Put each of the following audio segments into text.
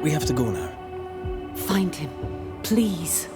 We have to go now. Find him, please.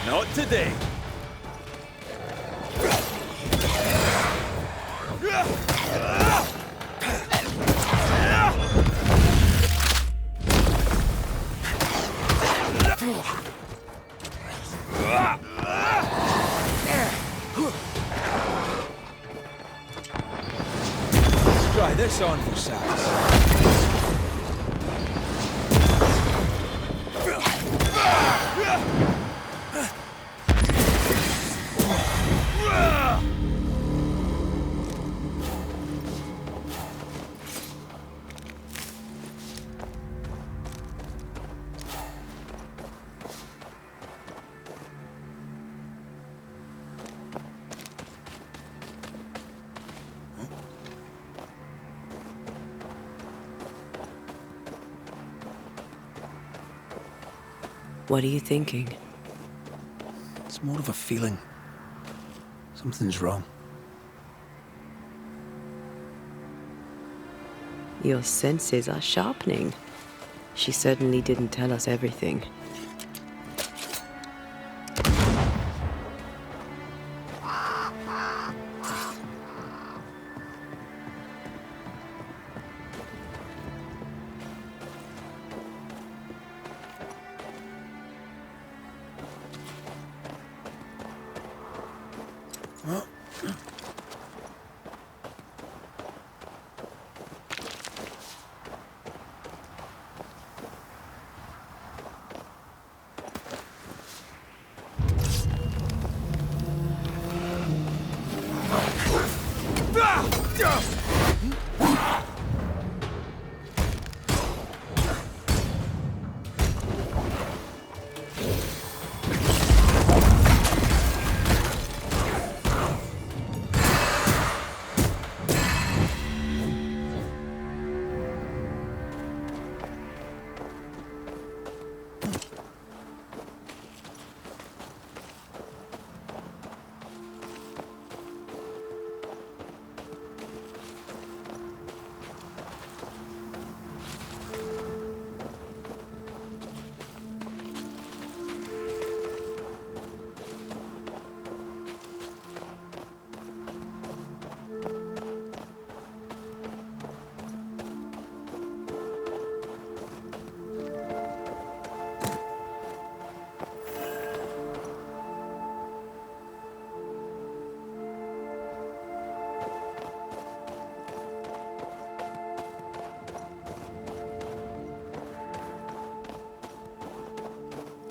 Not today. Let's try this on for size. What are you thinking? It's more of a feeling. Something's wrong. Your senses are sharpening. She certainly didn't tell us everything.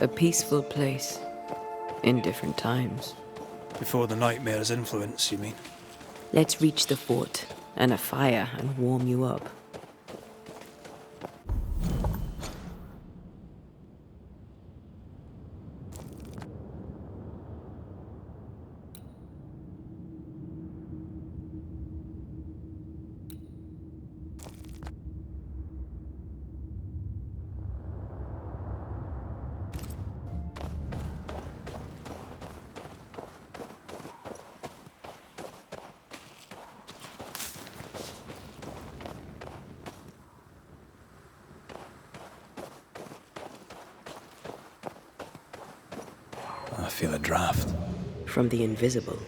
A peaceful place. In different times. Before the nightmare's influence, you mean? Let's reach the fort, and a fire, and warm you up. I feel a draft. From the invisible.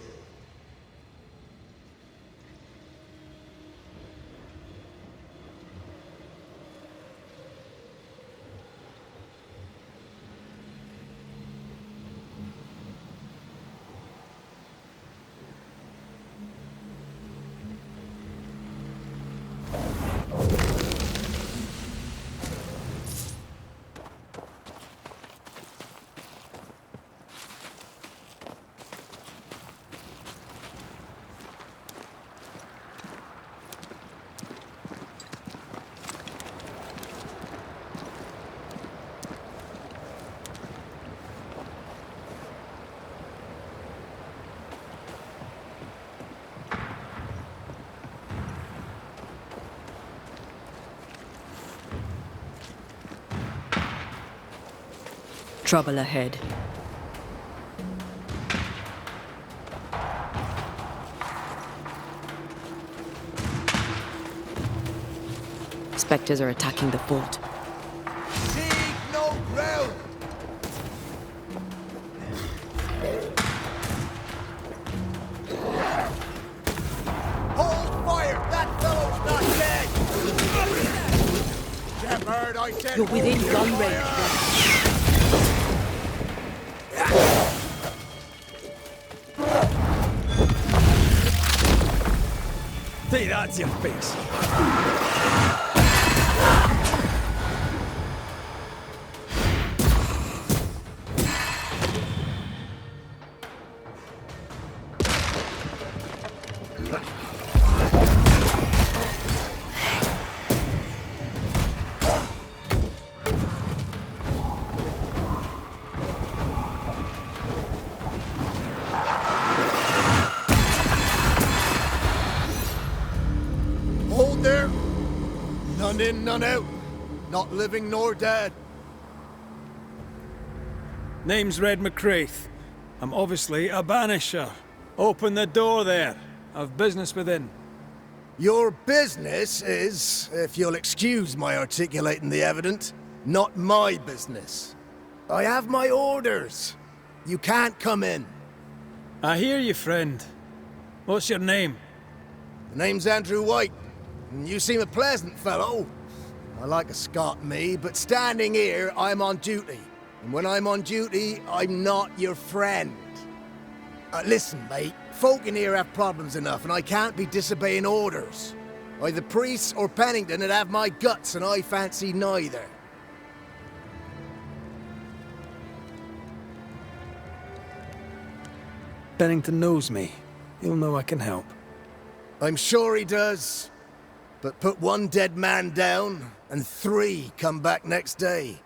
Trouble ahead. Spectres are attacking the fort. Dig no ground! Hold fire! That fellow's not dead! Shepherd, I said... You're within gun range. Take that to your face. Hold there! None in, none out. Not living nor dead. Name's Red McCraith. I'm obviously a banisher. Open the door there. I've business within. Your business is, if you'll excuse my articulating the evident, not my business. I have my orders. You can't come in. I hear you, friend. What's your name? The name's Andrew White. And you seem a pleasant fellow. I like a Scot, me, but standing here, I'm on duty. And when I'm on duty, I'm not your friend. Listen, mate, folk in here have problems enough, and I can't be disobeying orders. Either priests or Pennington would have my guts, and I fancy neither. Bennington knows me. He'll know I can help. I'm sure he does. But put one dead man down, and 3 come back next day.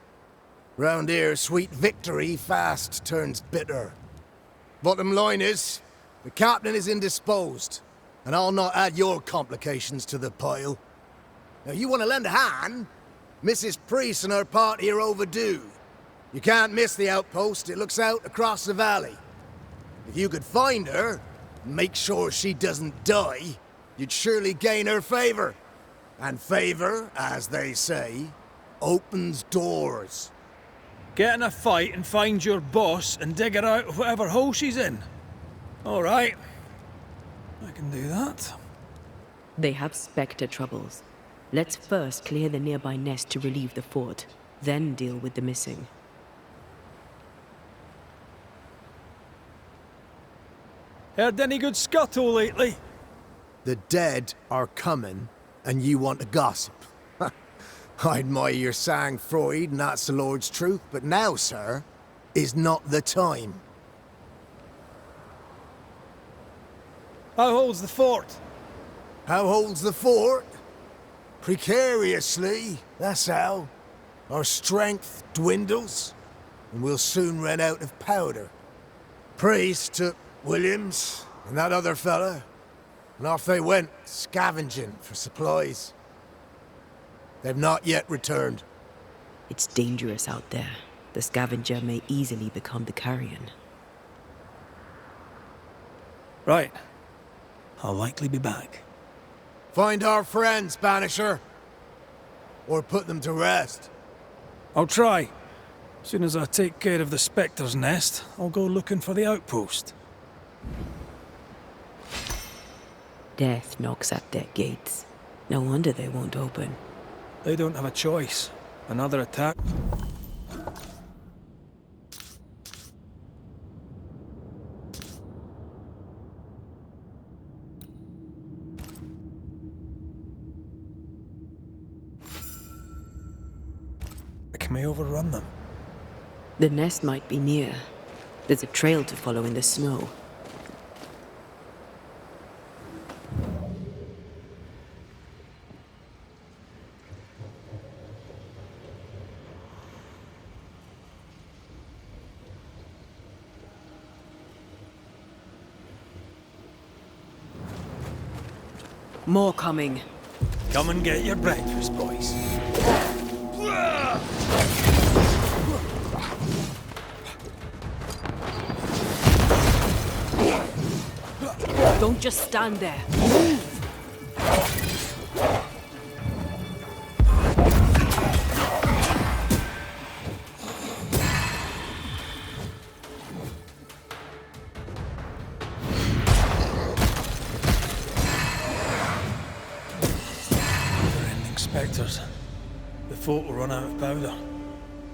Round here, sweet victory fast turns bitter. Bottom line is, the captain is indisposed, and I'll not add your complications to the pile. Now, you want to lend a hand? Mrs. Priest and her party are overdue. You can't miss the outpost, it looks out across the valley. If you could find her, and make sure she doesn't die, you'd surely gain her favor. And favor, as they say, opens doors. Get in a fight and find your boss and dig her out of whatever hole she's in. All right. I can do that. They have Spectre troubles. Let's first clear the nearby nest to relieve the fort, then deal with the missing. Heard any good scuttle lately? The dead are coming, and you want to gossip. I admire your sang-froid, and that's the Lord's truth, but now, sir, is not the time. How holds the fort? How holds the fort? Precariously, that's how. Our strength dwindles, and we'll soon run out of powder. Priest took Williams and that other fella, and off they went, scavenging for supplies. They've not yet returned. It's dangerous out there. The scavenger may easily become the carrion. Right. I'll likely be back. Find our friends, Banisher. Or put them to rest. I'll try. Soon as I take care of the Spectre's nest, I'll go looking for the outpost. Death knocks at their gates. No wonder they won't open. They don't have a choice. Another attack. I may overrun them. The nest might be near. There's a trail to follow in the snow. More coming. Come and get your breakfast, boys. Don't just stand there. Never-ending spectres. The fort will run out of powder.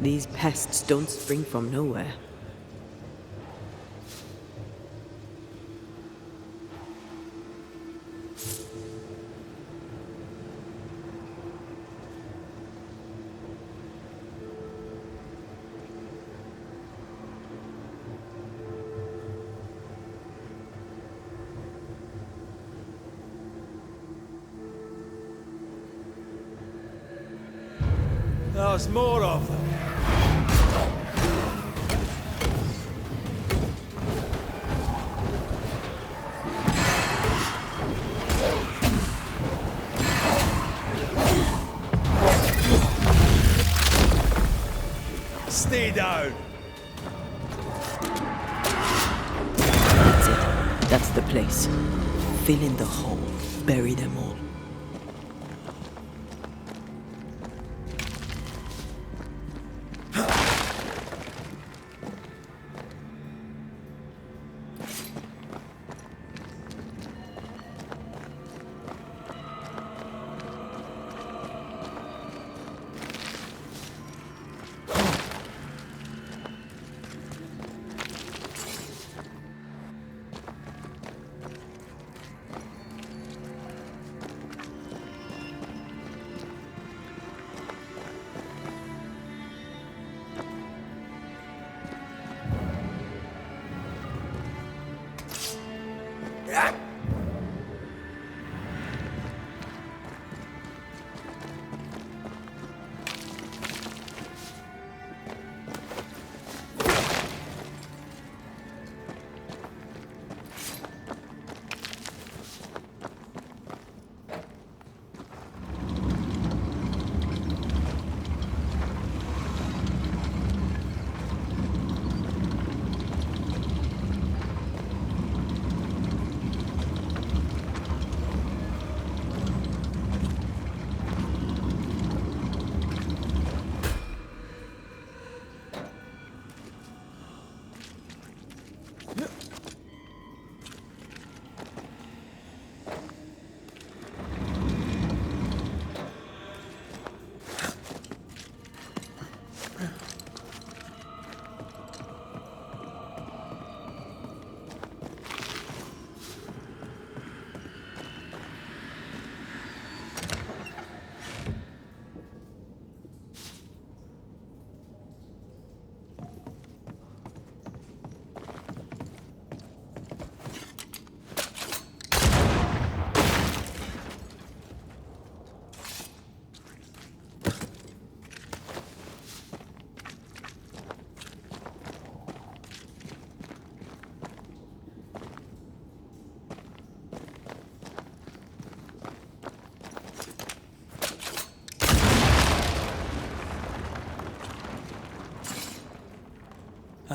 These pests don't spring from nowhere. There's more of them. Stay down. That's it. That's the place. Fill in the hole. Bury them all.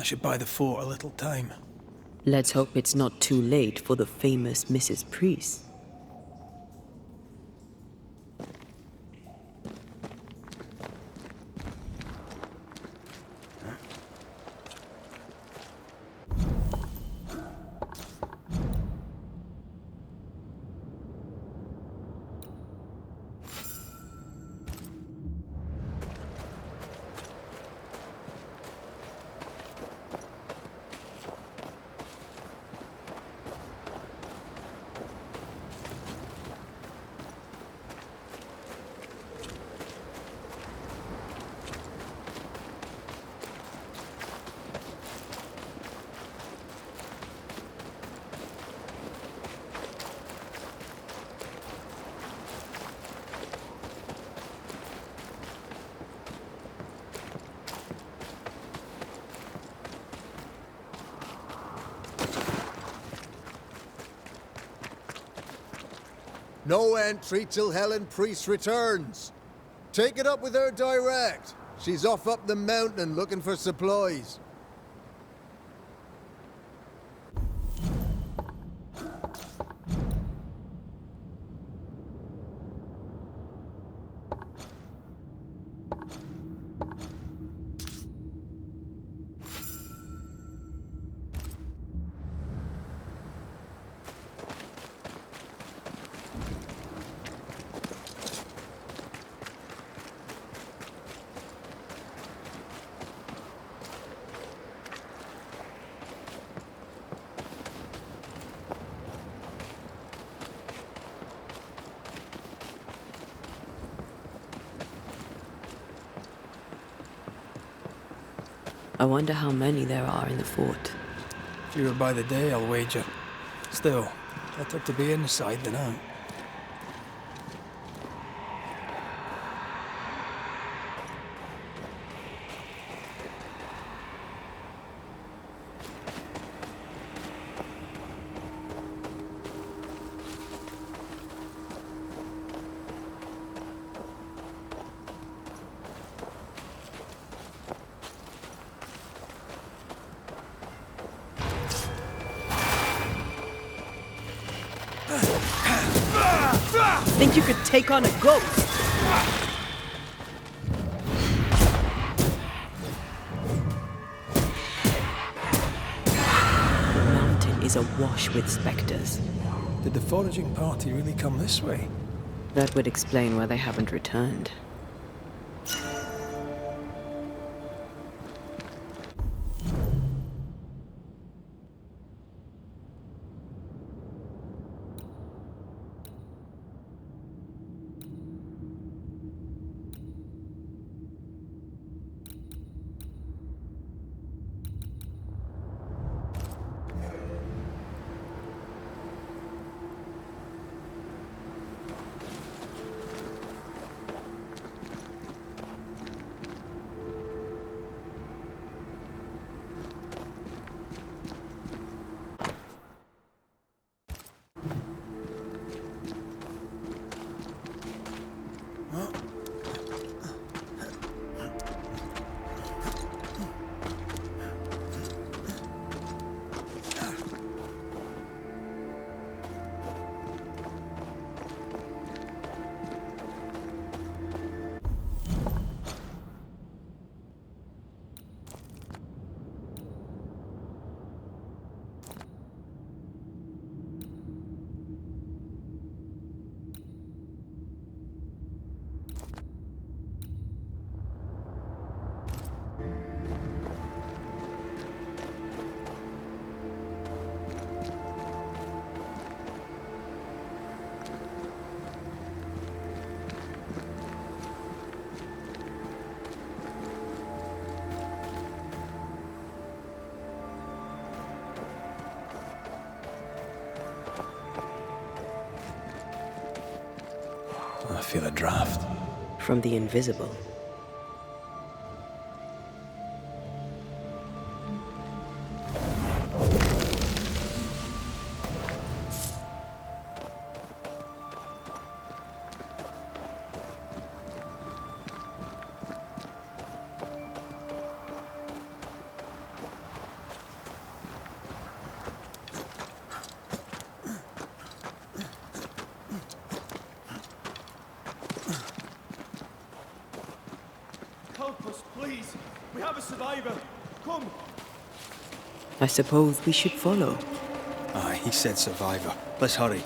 That should buy the fort a little time. Let's hope it's not too late for the famous Mrs. Priest. No entry till Helen Priest returns. Take it up with her direct. She's off up the mountain looking for supplies. I wonder how many there are in the fort. Fewer by the day, I'll wager. Still, better to be inside than out. Think you could take on a ghost? The mountain is awash with specters. Did the foraging party really come this way? That would explain why they haven't returned. I feel a draft. From the invisible. Please, we have a survivor. Come. I suppose we should follow. Aye, he said survivor. Let's hurry.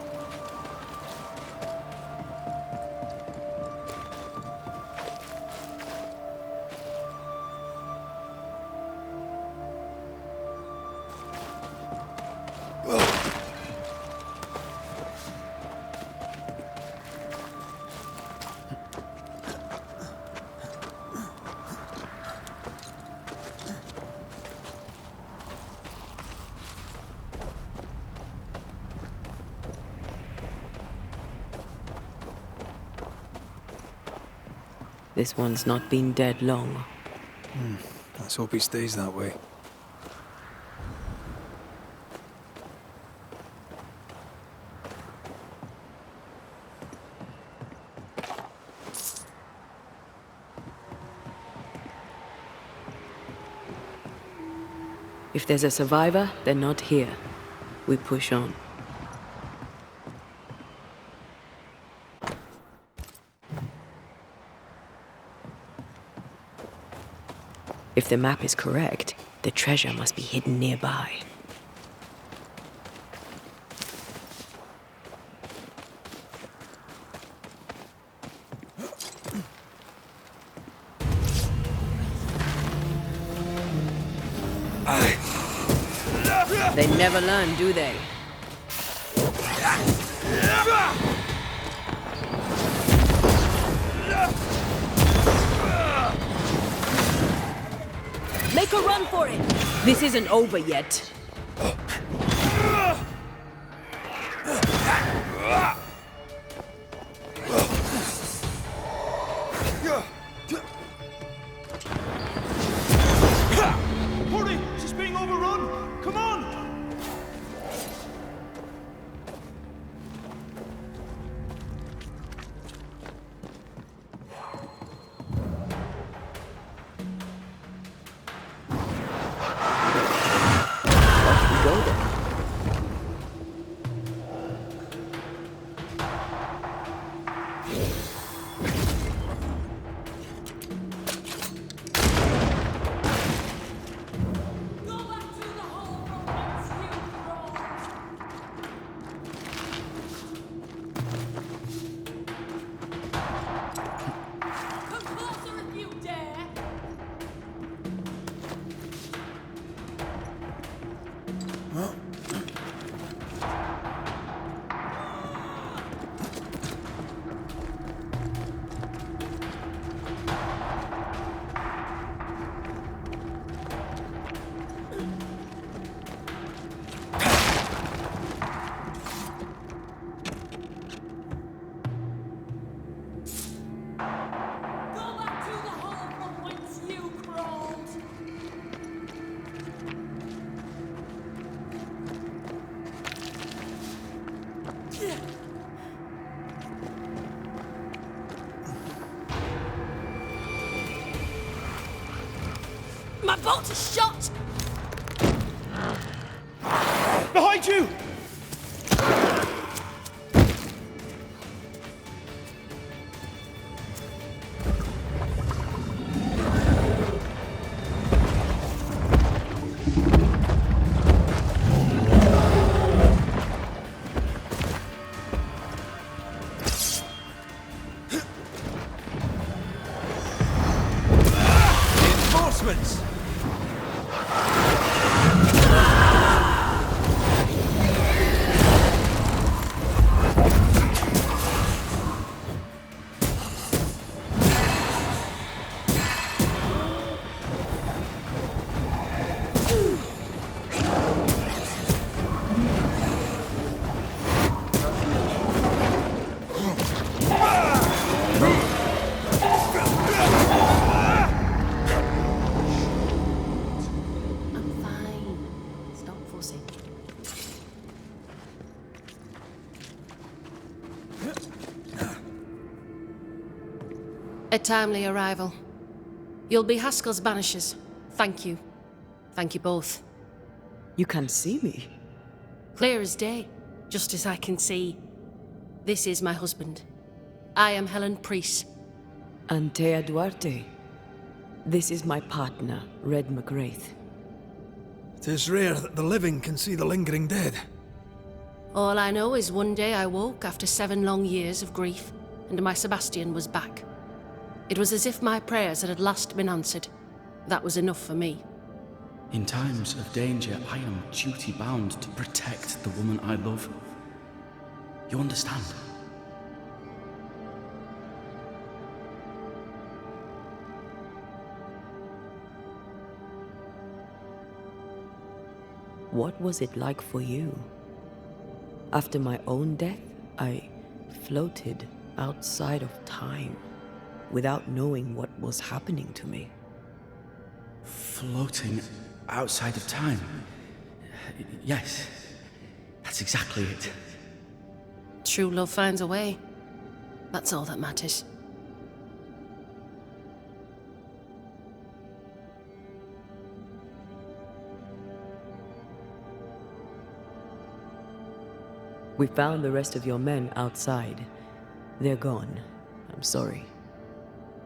This one's not been dead long. Let's hope he stays that way. If there's a survivor, they're not here. We push on. If the map is correct, the treasure must be hidden nearby. They never learn, do they? Make a run for it! This isn't over yet. Hurry! She's being overrun! Come on! Go there. My bolt is shot! Behind you! Reinforcements! I'm fine. Stop fussing. A timely arrival. You'll be Haskell's Banishers. Thank you. Thank you both. You can see me. Clear as day, just as I can see. This is my husband. I am Helen Priest. Antea Duarte. This is my partner, Red McGrath. It is rare that the living can see the lingering dead. All I know is one day I woke after 7 long years of grief, and my Sebastian was back. It was as if my prayers had at last been answered. That was enough for me. In times of danger, I am duty-bound to protect the woman I love. You understand? What was it like for you? After my own death, I floated outside of time, without knowing what was happening to me. Floating outside of time? Yes, that's exactly it. True love finds a way. That's all that matters. We found the rest of your men outside. They're gone. I'm sorry.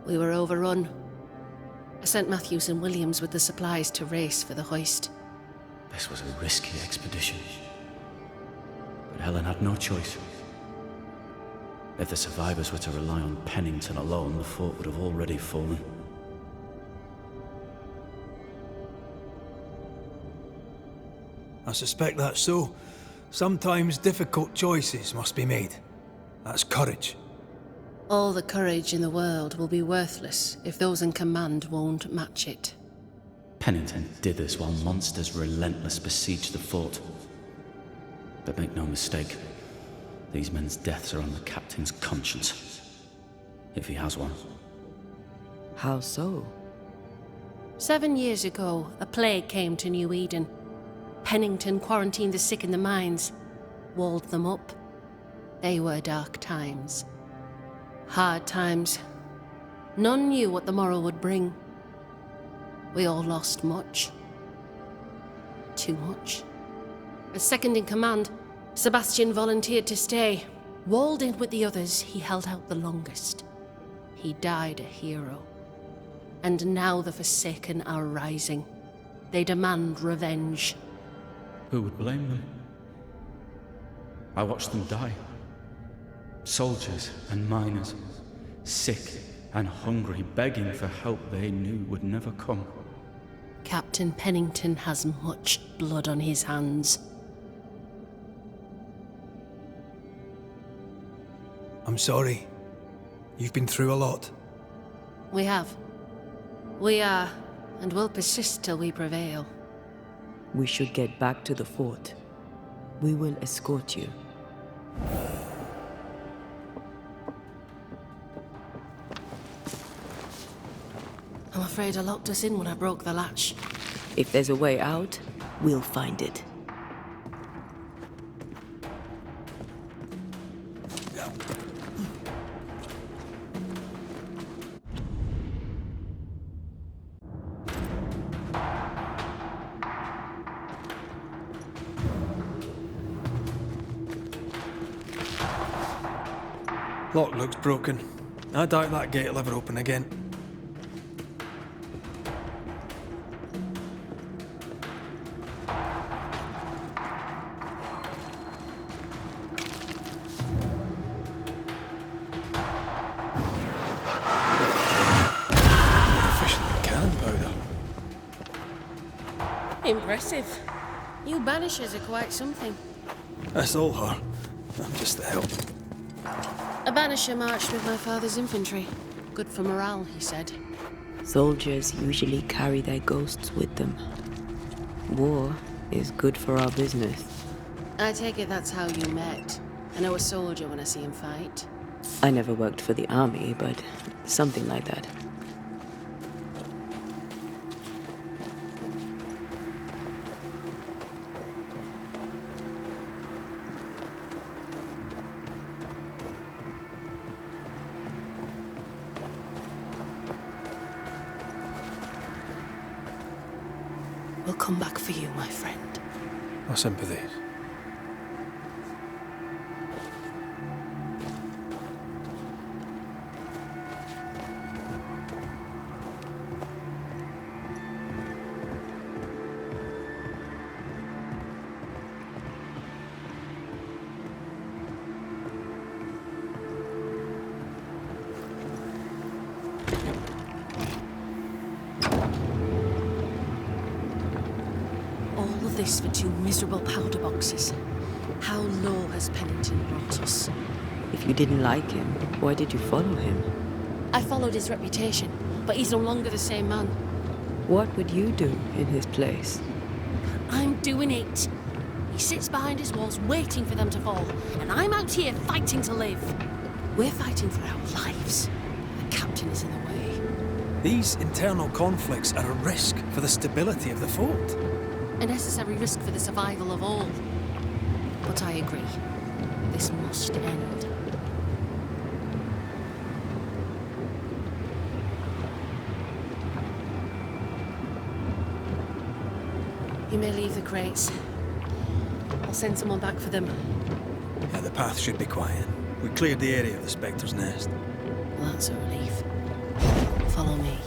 We were overrun. I sent Matthews and Williams with the supplies to race for the hoist. This was a risky expedition. But Helen had no choice. If the survivors were to rely on Pennington alone, the fort would have already fallen. I suspect that's so. Sometimes difficult choices must be made. That's courage. All the courage in the world will be worthless if those in command won't match it. Pennington did this while monsters relentless besieged the fort. But make no mistake, these men's deaths are on the captain's conscience. If he has one. How so? 7 years ago, a plague came to New Eden. Pennington quarantined the sick in the mines, walled them up. They were dark times. Hard times. None knew what the morrow would bring. We all lost much. Too much. As second in command, Sebastian volunteered to stay. Walled in with the others, he held out the longest. He died a hero. And now the Forsaken are rising. They demand revenge. Who would blame them? I watched them die. Soldiers and miners, sick and hungry, begging for help they knew would never come. Captain Pennington has much blood on his hands. I'm sorry. You've been through a lot. We have. We are, and will persist till we prevail. We should get back to the fort. We will escort you. I'm afraid I locked us in when I broke the latch. If there's a way out, we'll find it. Lock looks broken. I doubt that gate will ever open again. Efficient cannon powder. Impressive. You Banishers are quite something. That's all her. I'm just the help. A Banisher marched with my father's infantry. Good for morale, he said. Soldiers usually carry their ghosts with them. War is good for our business. I take it that's how you met. I know a soldier when I see him fight. I never worked for the army, but something like that. We'll come back for you, my friend. My sympathies. this for 2 miserable powder boxes. How low has Pennington brought us? If you didn't like him, why did you follow him? I followed his reputation, but he's no longer the same man. What would you do in his place? I'm doing it. He sits behind his walls waiting for them to fall, and I'm out here fighting to live. We're fighting for our lives. The captain is in the way. These internal conflicts are a risk for the stability of the fort. A necessary risk for the survival of all. But I agree. This must end. You may leave the crates. I'll send someone back for them. Yeah, the path should be quiet. We cleared the area of the Spectre's nest. Well, that's a relief. Follow me.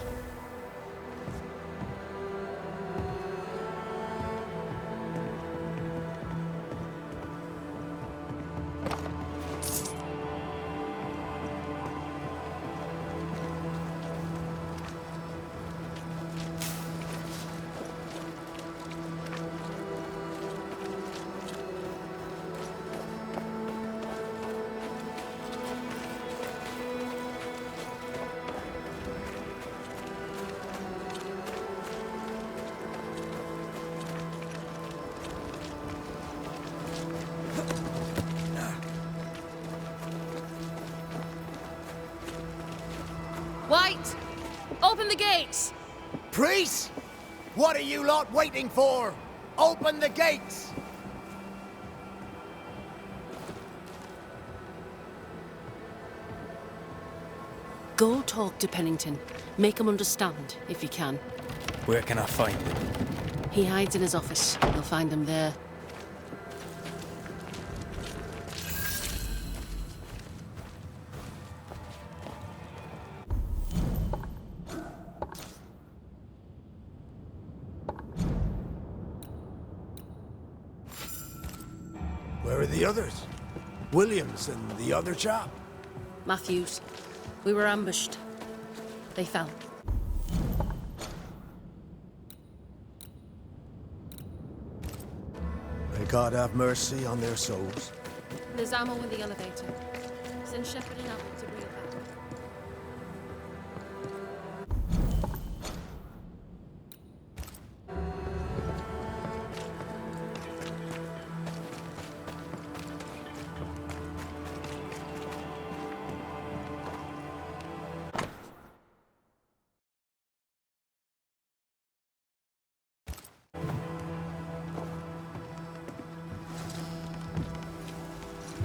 White! Open the gates! Priest! What are you lot waiting for? Open the gates! Go talk to Pennington. Make him understand, if you can. Where can I find him? He hides in his office. You'll find him there. Where are the others? Williams and the other chap? Matthews. We were ambushed. They fell. May God have mercy on their souls. There's ammo in the elevator. Send Shepard and Abbott to bring it back.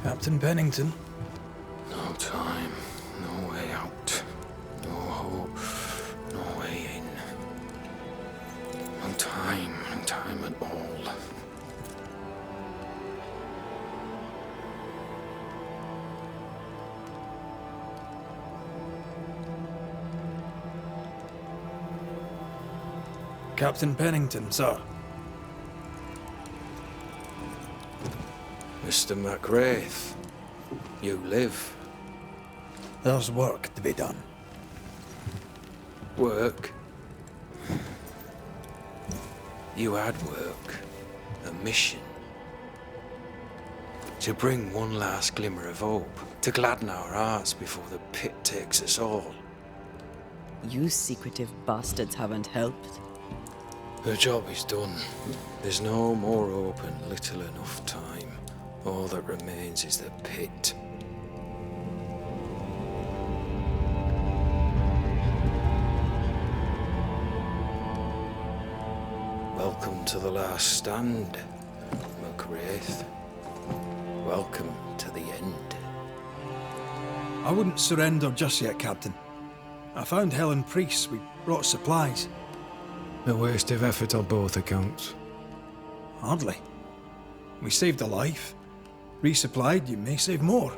Captain Pennington. No time, no way out. No hope, no way in. No time at all. Captain Pennington, sir. Mr. McWraith, you live. There's work to be done. Work? You had work. A mission. To bring one last glimmer of hope. To gladden our hearts before the pit takes us all. You secretive bastards haven't helped. The job is done. There's no more hope and little enough time. All that remains is the pit. Welcome to the last stand, McWraith. Welcome to the end. I wouldn't surrender just yet, Captain. I found Helen Priest. We brought supplies. A waste of effort on both accounts. Hardly. We saved a life. Resupplied, you may save more.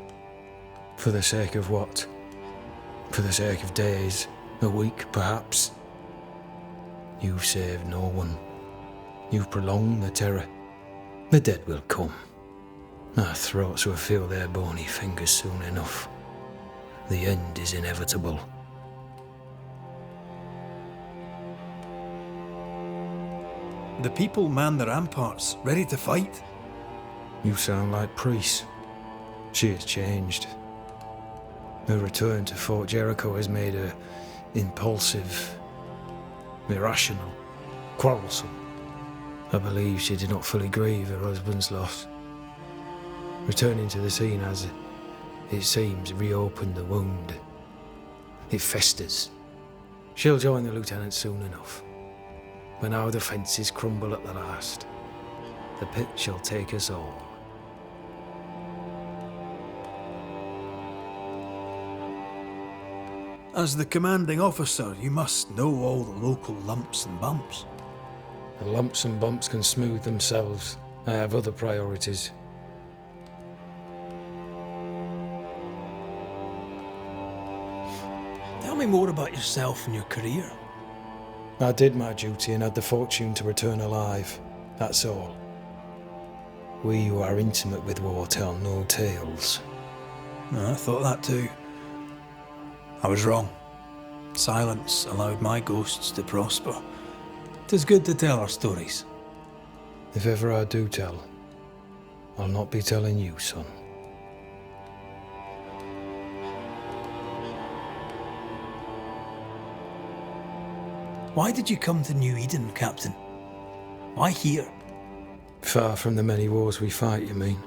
For the sake of what? For the sake of days, a week perhaps? You've saved no one. You've prolonged the terror. The dead will come. Our throats will feel their bony fingers soon enough. The end is inevitable. The people man the ramparts, ready to fight. You sound like Ps5. She has changed. Her return to Fort Jericho has made her impulsive, irrational, quarrelsome. I believe she did not fully grieve her husband's loss. Returning to the scene has, it seems, reopened the wound. It festers. She'll join the lieutenant soon enough. When our defences crumble at the last, the pit shall take us all. As the commanding officer, you must know all the local lumps and bumps. The lumps and bumps can smooth themselves. I have other priorities. Tell me more about yourself and your career. I did my duty and had the fortune to return alive. That's all. We who are intimate with war tell no tales. I thought that too. I was wrong. Silence allowed my ghosts to prosper. 'Tis good to tell our stories. If ever I do tell, I'll not be telling you, son. Why did you come to New Eden, Captain? Why here? Far from the many wars we fight, you mean?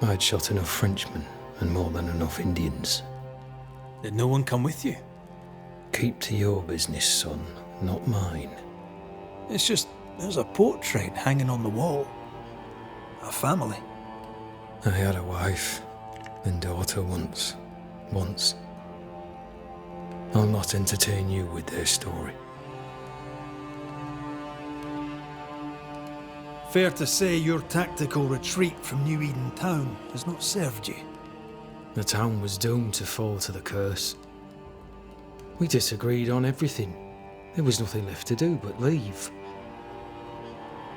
I'd shot enough Frenchmen and more than enough Indians. Did no one come with you? Keep to your business, son, not mine. It's just, there's a portrait hanging on the wall. A family. I had a wife and daughter once. I'll not entertain you with their story. Fair to say your tactical retreat from New Eden town has not served you. The town was doomed to fall to the curse. We disagreed on everything. There was nothing left to do but leave.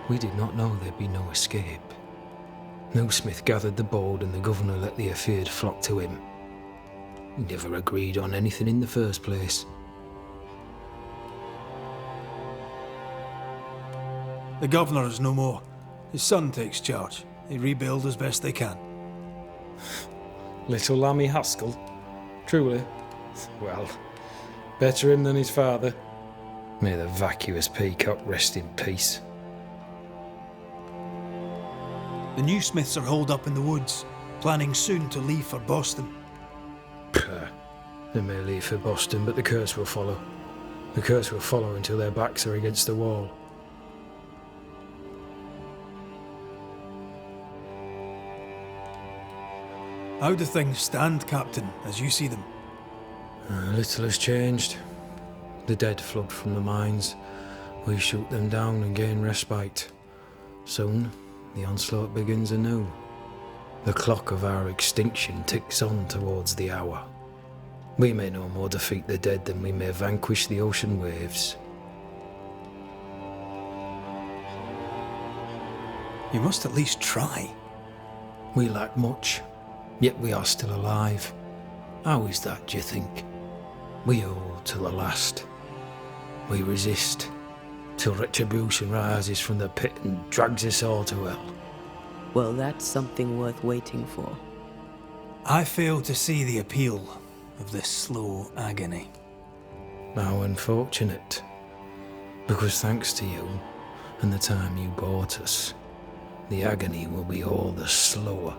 We did not know there'd be no escape. No Smith gathered the bold and the governor let the afeard flock to him. We never agreed on anything in the first place. The governor is no more. His son takes charge. They rebuild as best they can. Little Lammy Haskell? Truly? Well, better him than his father. May the vacuous peacock rest in peace. The new Smiths are holed up in the woods, planning soon to leave for Boston. They may leave for Boston, but the curse will follow. The curse will follow until their backs are against the wall. How do things stand, Captain, as you see them? Little has changed. The dead flood from the mines. We shoot them down and gain respite. Soon, the onslaught begins anew. The clock of our extinction ticks on towards the hour. We may no more defeat the dead than we may vanquish the ocean waves. You must at least try. We lack much, yet we are still alive. How is that, do you think? We hold till the last. We resist, till retribution rises from the pit and drags us all to hell. Well, that's something worth waiting for. I fail to see the appeal of this slow agony. How unfortunate. Because thanks to you and the time you bought us, the agony will be all the slower.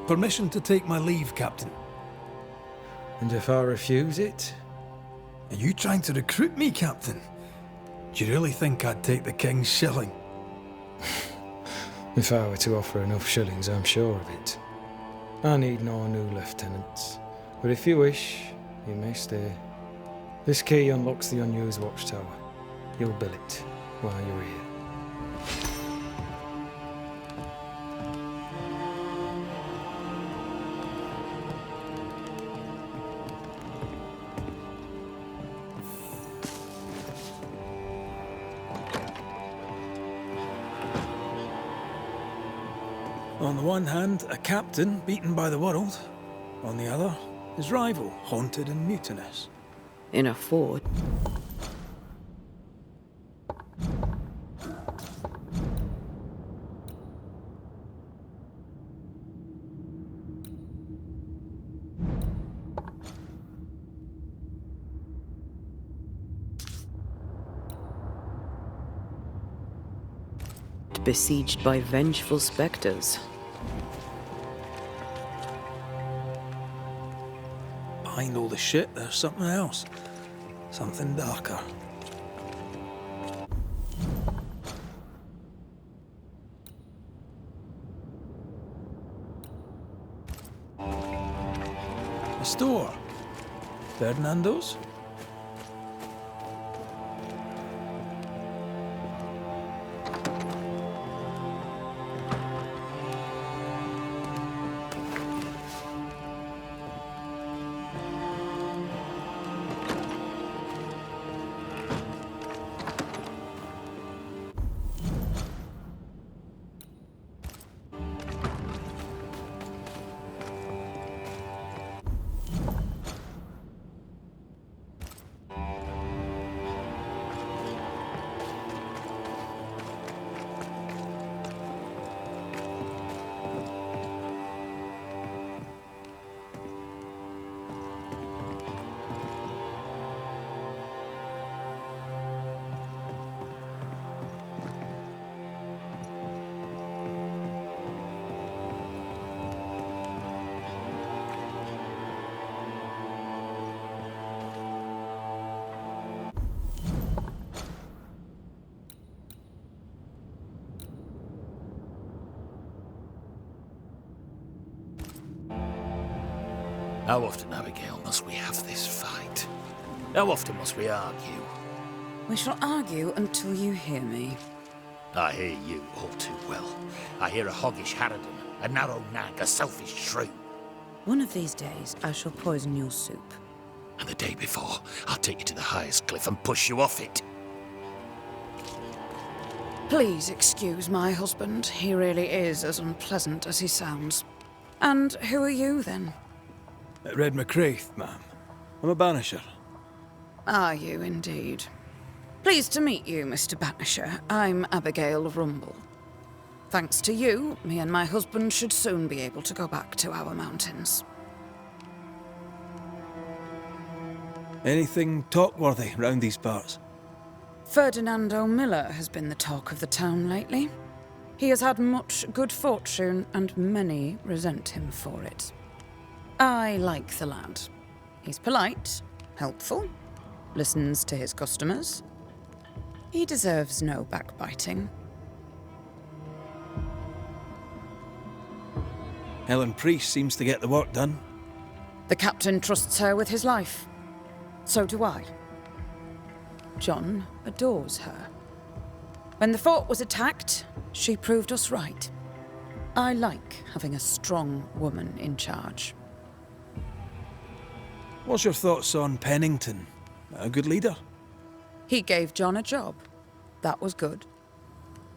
Permission to take my leave, Captain. And if I refuse it? Are you trying to recruit me, Captain? Do you really think I'd take the King's shilling? If I were to offer enough shillings, I'm sure of it. I need no new lieutenants, but if you wish, you may stay. This key unlocks the unused watchtower. You'll bill it while you're here. On the one hand, a captain beaten by the world. On the other, his rival, haunted and mutinous. in a fort. Besieged by vengeful specters. Behind all the shit, there's something else. Something darker. A store. Ferdinando's? How often, Abigail, must we have this fight? How often must we argue? We shall argue until you hear me. I hear you all too well. I hear a hoggish harridan, a narrow nag, a selfish shrew. One of these days, I shall poison your soup. And the day before, I'll take you to the highest cliff and push you off it. Please excuse my husband. He really is as unpleasant as he sounds. And who are you, then? Red McCraith, ma'am. I'm a banisher. Are you, indeed? Pleased to meet you, Mr. Banisher. I'm Abigail Rumble. Thanks to you, me and my husband should soon be able to go back to our mountains. Anything talk-worthy round these parts? Ferdinando Miller has been the talk of the town lately. He has had much good fortune, and many resent him for it. I like the lad. He's polite, helpful, listens to his customers. He deserves no backbiting. Helen Priest seems to get the work done. The captain trusts her with his life. So do I. John adores her. When the fort was attacked, she proved us right. I like having a strong woman in charge. What's your thoughts on Pennington? A good leader? He gave John a job. That was good.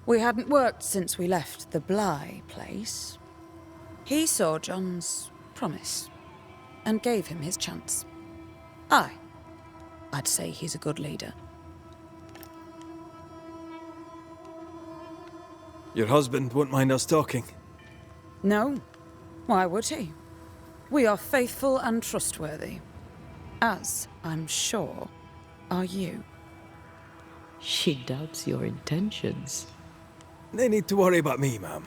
We hadn't worked since we left the Bly place. He saw John's promise and gave him his chance. I'd say he's a good leader. Your husband won't mind us talking. No. Why would he? We are faithful and trustworthy. As, I'm sure, are you. She doubts your intentions. No need to worry about me, ma'am.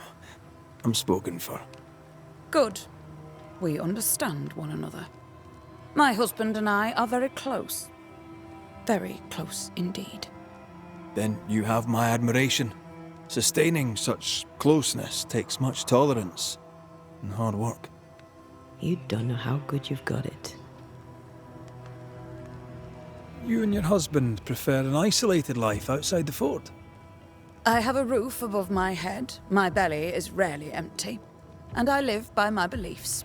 I'm spoken for. Good. We understand one another. My husband and I are very close. Very close indeed. Then you have my admiration. Sustaining such closeness takes much tolerance and hard work. You don't know how good you've got it. You and your husband prefer an isolated life outside the fort? I have a roof above my head, my belly is rarely empty, and I live by my beliefs.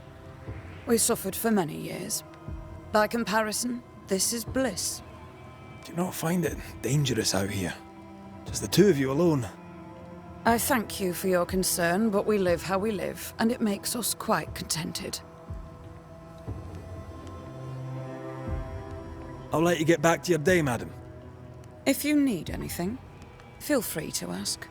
We suffered for many years. By comparison, this is bliss. Do you not find it dangerous out here? Just the two of you alone? I thank you for your concern, but we live how we live, and it makes us quite contented. I'll let you get back to your day, madam. If you need anything, feel free to ask.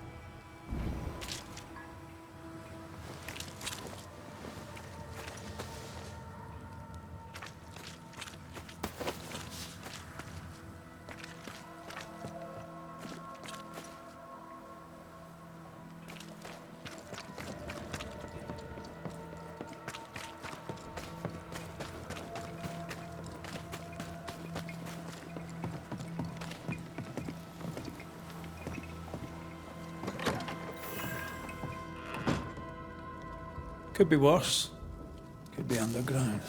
Could be worse. Could be underground.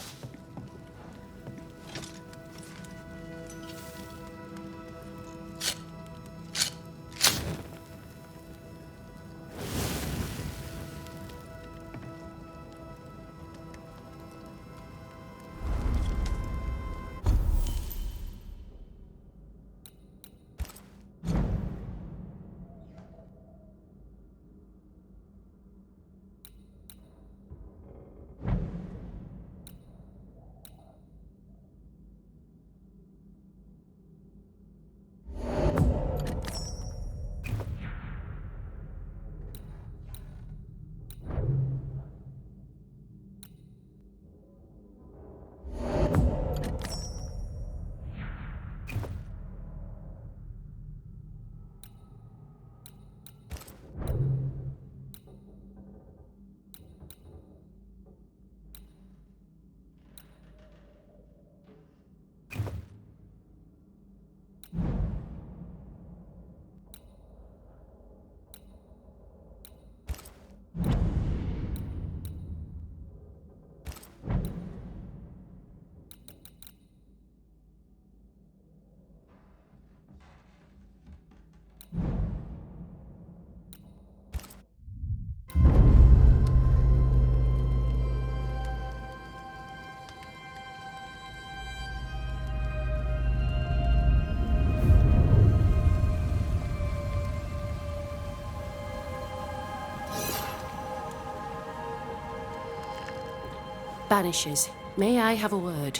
Banishers, may I have a word?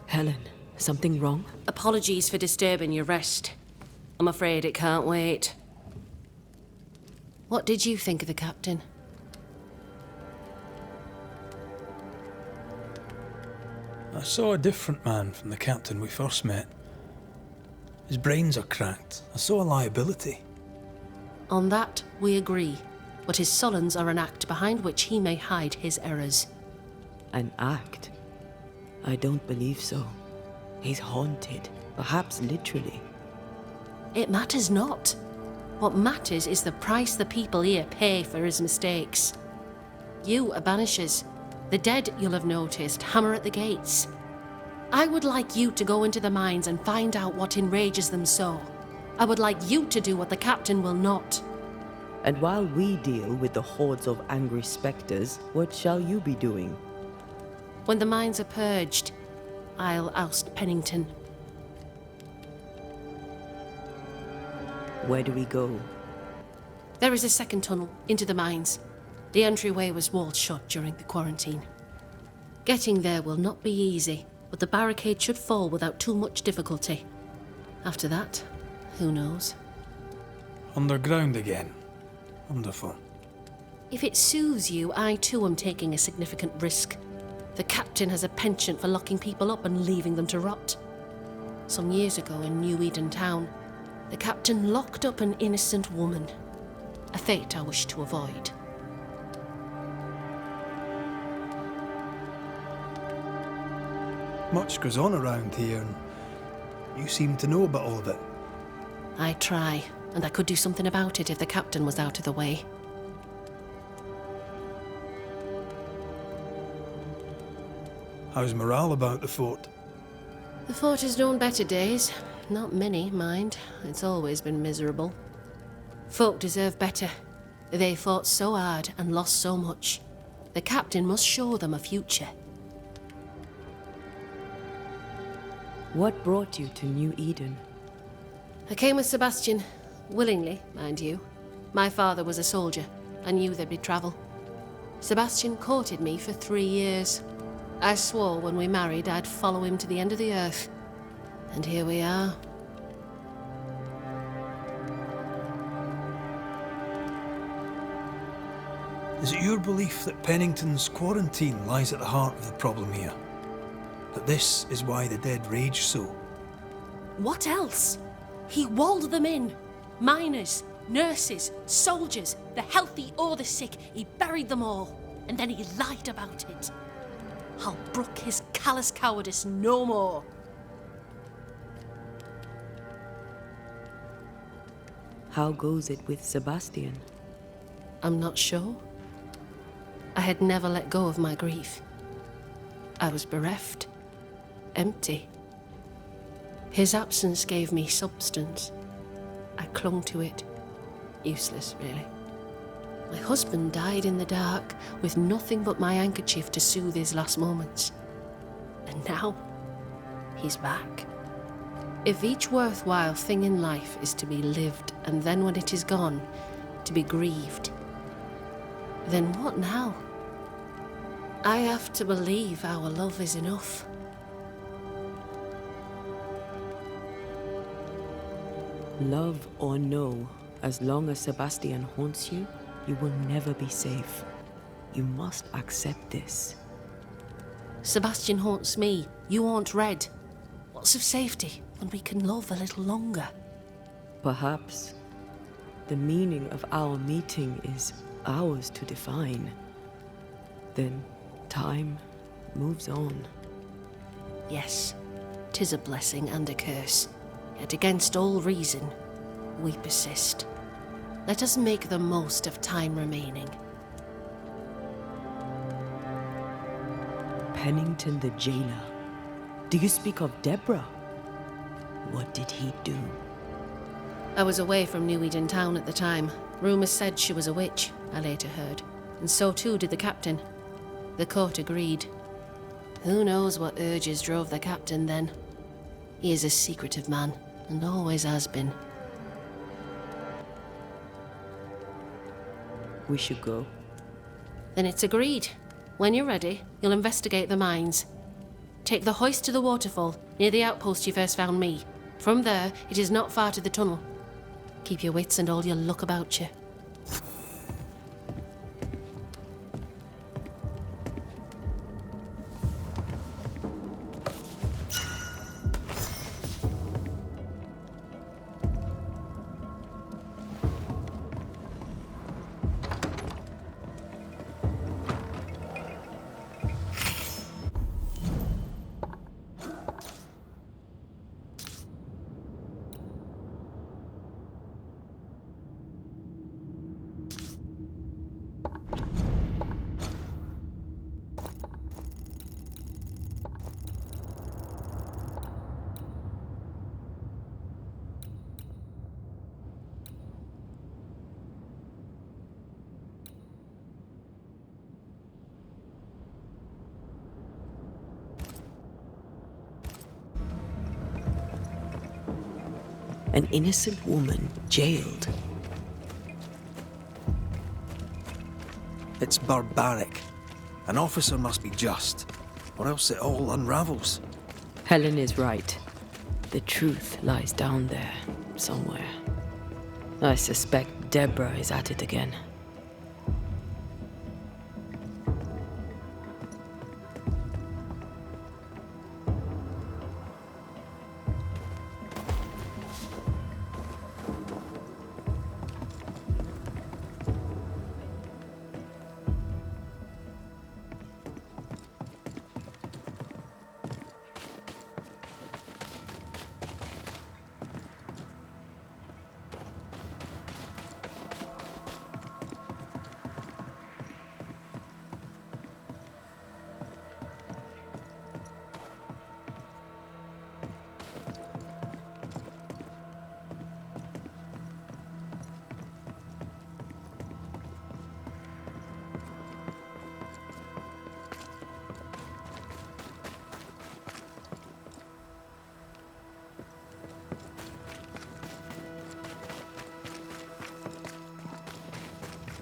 Helen, something wrong? Apologies for disturbing your rest. I'm afraid it can't wait. What did you think of the captain? I saw a different man from the captain we first met. His brains are cracked. I saw a liability. On that, we agree. But his sullens are an act behind which he may hide his errors. An act? I don't believe so. He's haunted, perhaps literally. It matters not. What matters is the price the people here pay for his mistakes. You are banishers. The dead, you'll have noticed, hammer at the gates. I would like you to go into the mines and find out what enrages them so. I would like you to do what the captain will not. And while we deal with the hordes of angry spectres, what shall you be doing? When the mines are purged, I'll oust Pennington. Where do we go? There is a second tunnel into the mines. The entryway was walled shut during the quarantine. Getting there will not be easy, but the barricade should fall without too much difficulty. After that, who knows? Underground again. Wonderful. If it soothes you, I too am taking a significant risk. The captain has a penchant for locking people up and leaving them to rot. Some years ago in New Eden town, the captain locked up an innocent woman. A fate I wish to avoid. Much goes on around here, and you seem to know about all of it. I try, and I could do something about it if the captain was out of the way. How's morale about the fort? The fort has known better days. Not many, mind. It's always been miserable. Folk deserve better. They fought so hard and lost so much. The captain must show them a future. What brought you to New Eden? I came with Sebastian. Willingly, mind you. My father was a soldier. I knew there'd be trouble. Sebastian courted me for 3 years. I swore when we married I'd follow him to the end of the earth. And here we are. Is it your belief that Pennington's quarantine lies at the heart of the problem here? That this is why the dead rage so? What else? He walled them in. Miners, nurses, soldiers, the healthy or the sick. He buried them all. And then he lied about it. I'll brook his callous cowardice no more. How goes it with Sebastian? I'm not sure. I had never let go of my grief. I was bereft, empty. His absence gave me substance. I clung to it. Useless, really. My husband died in the dark with nothing but my handkerchief to soothe his last moments. And now, he's back. If each worthwhile thing in life is to be lived, and then when it is gone, to be grieved, then what now? I have to believe our love is enough. Love or no, as long as Sebastian haunts you, you will never be safe. You must accept this. Sebastian haunts me, you haunt Red. What's of safety when we can love a little longer? Perhaps the meaning of our meeting is ours to define. Then time moves on. Yes, 'tis a blessing and a curse. Yet against all reason, we persist. Let us make the most of time remaining. Pennington the jailer. Do you speak of Deborah? What did he do? I was away from New Eden town at the time. Rumours said she was a witch, I later heard. And so too did the captain. The court agreed. Who knows what urges drove the captain then? He is a secretive man, and always has been. We should go. Then it's agreed. When you're ready, you'll investigate the mines. Take the hoist to the waterfall, near the outpost you first found me. From there, it is not far to the tunnel. Keep your wits and all your luck about you. An innocent woman jailed. It's barbaric. An officer must be just, or else it all unravels. Helen is right. The truth lies down there, somewhere. I suspect Deborah is at it again.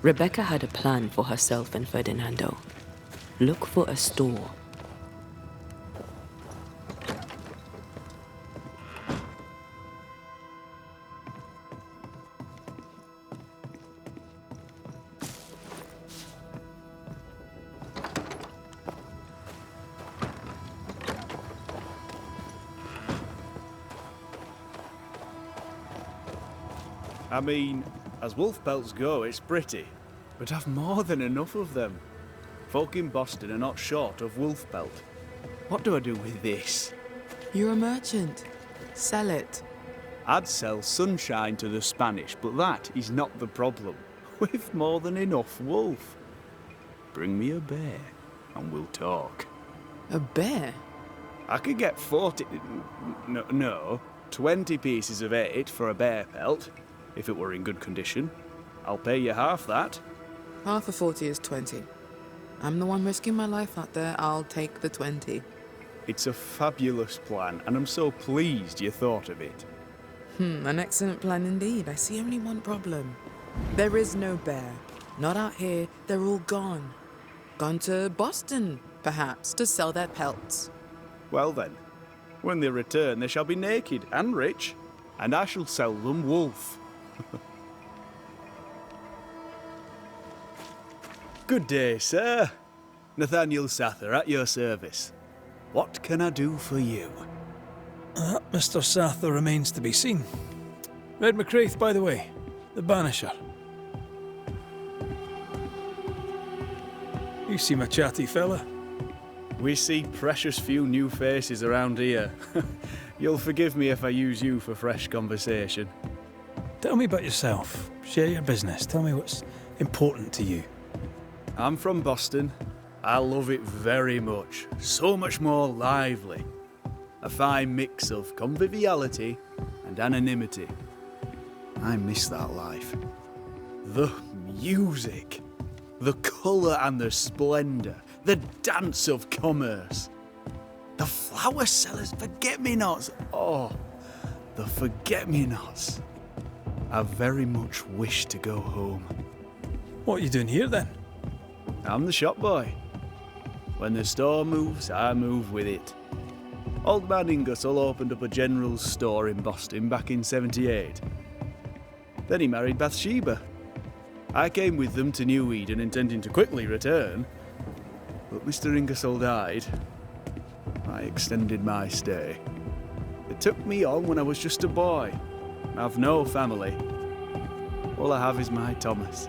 Rebecca had a plan for herself and Ferdinando. Look for a store. I mean, as wolf pelts go, it's pretty, but I've more than enough of them. Folk in Boston are not short of wolf pelt. What do I do with this? You're a merchant. Sell it. I'd sell sunshine to the Spanish, but that is not the problem. We've more than enough wolf. Bring me a bear, and we'll talk. A bear? I could get 20 pieces of 8 for a bear pelt, if it were in good condition. I'll pay you half that. Half of 40 is 20. I'm the one risking my life out there. I'll take the 20. It's a fabulous plan, and I'm so pleased you thought of it. An excellent plan indeed. I see only one problem. There is no bear. Not out here. They're all gone. Gone to Boston, perhaps, to sell their pelts. Well then, when they return, they shall be naked and rich, and I shall sell them wolf. Good day, sir. Nathaniel Sather at your service. What can I do for you? Mr. Sather remains to be seen. Red McCraith, by the way, the Banisher. You seem a chatty fella. We see precious few new faces around here. You'll forgive me if I use you for fresh conversation. Tell me about yourself. Share your business. Tell me what's important to you. I'm from Boston. I love it very much. So much more lively. A fine mix of conviviality and anonymity. I miss that life. The music. The colour and the splendour. The dance of commerce. The flower sellers' forget-me-nots. Oh, the forget-me-nots. I very much wish to go home. What are you doing here then? I'm the shop boy. When the store moves, I move with it. Old man Ingersoll opened up a general store in Boston back in '78. Then he married Bathsheba. I came with them to New Eden intending to quickly return, but Mr. Ingersoll died. I extended my stay. They took me on when I was just a boy. I've no family. All I have is my Thomas.